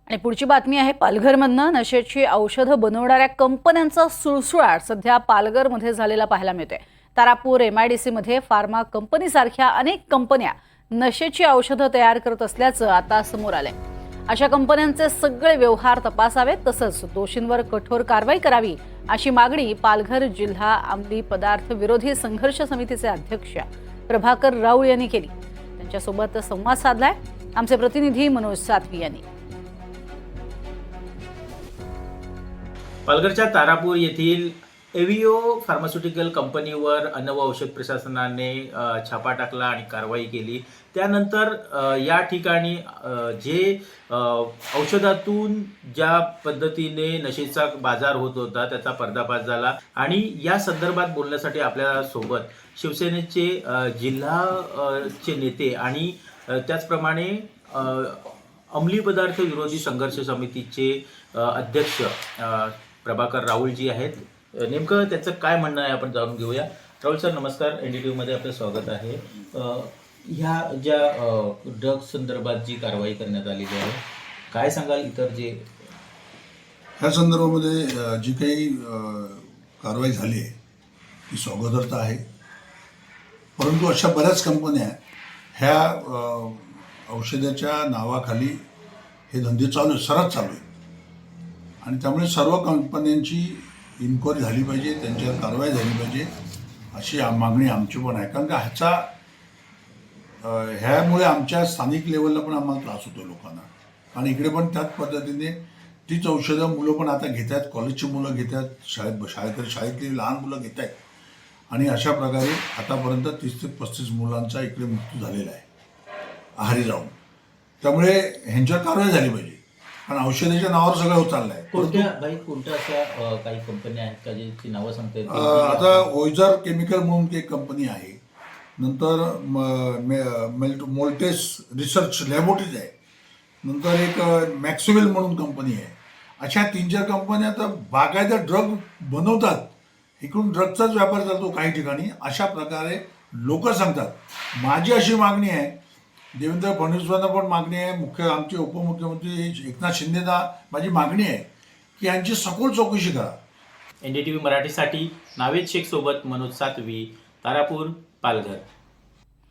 आणि पुढची बातमी आहे पालघरमधनं नशेची औषधं बनवणाऱ्या कंपन्यांचा सुळसुळाट सध्या पालघरमध्ये झालेला पाहायला मिळतोय। तारापूर MIDC मध्ये फार्मा कंपनीसारख्या अनेक कंपन्या नशेची औषधं तयार करत असल्याचं आता समोर आलंय। अशा कंपन्यांचे सगळे व्यवहार तपासावेत तसंच दोषींवर कठोर कारवाई करावी अशी मागणी पालघर जिल्हा अंमली पदार्थ विरोधी संघर्ष समितीचे अध्यक्ष प्रभाकर राऊळ यांनी केली। त्यांच्यासोबत संवाद साधलाय आमचे प्रतिनिधी मनोज सातवी यांनी। पालघरच्या तारापूर येथील एव्हिओ फार्मास्युटिकल कंपनीवर अन्न व औषध प्रशासनाने छापा टाकला आणि कारवाई केली। त्यानंतर या ठिकाणी जे औषधातून ज्या पद्धतीने नशेचा बाजार होत होता त्याचा पर्दाफाश झाला आणि या संदर्भात बोलण्यासाठी आपल्या सोबत शिवसेनेचे जिल्हाचे नेते आणि त्याचप्रमाणे अंमली पदार्थ विरोधी संघर्ष समितीचे अध्यक्ष प्रभाकर राऊळजी आहेत। नेमकं त्याचं काय म्हणणं आहे आपण जाणून घेऊया। राहुल सर नमस्कार, NDTV मध्ये आपलं स्वागत आहे। ह्या ज्या ड्रग्स संदर्भात जी कारवाई करण्यात आलेली आहे काय सांगाल? इतर जे ह्या संदर्भामध्ये जी काही कारवाई झाली आहे ती स्वागतार्थ आहे, परंतु अशा बऱ्याच कंपन्या ह्या औषधाच्या नावाखाली हे धंदे सर्रास चालू आहे आणि त्यामुळे सर्व कंपन्यांची इन्क्वायरी झाली पाहिजे, त्यांच्यावर कारवाई झाली पाहिजे अशी मागणी आमची पण आहे। कारण का ह्यामुळे आमच्या स्थानिक लेवलला पण आम्हाला त्रास होतो लोकांना, आणि इकडे पण त्याच पद्धतीने तीच औषधं मुलं पण आता घेत आहेत, कॉलेजची मुलं घेत आहेत, शाळेतली लहान मुलं घेत आहेत आणि अशा प्रकारे आतापर्यंत 30 ते 35 मुलांचा इकडे मृत्यू झालेला आहे आहारी जाऊन। त्यामुळे ह्यांच्यावर कारवाई झाली पाहिजे, कारण औषधाच्या नावावर सगळं होत चाललं आहे। कोणत्या अशा काही कंपन्या आहेत का ज्याची नावं सांगता येतील? आता ओइझर केमिकल म्हणून एक कंपनी आहे, नंतर मोल्टेस रिसर्च लॅबोरेटरीज आहे, नंतर एक मॅक्सवेल म्हणून कंपनी आहे। अशा 3-4 कंपन्या तर बागायत ड्रग बनवतात, इकडून ड्रगचाच व्यापार चालतो काही ठिकाणी। अशा प्रकारे लोक सांगतात। माझी अशी मागणी आहे, देवेंद्र फडणवीसांना पण मागणी आहे, आमचे उपमुख्यमंत्री एकनाथ शिंदेना माझी मागणी आहे की यांची सखोल चौकशी करा। NDTV मराठीसाठी नावेद शेख सोबत मनोज सातवी, तारापूर, पालघर।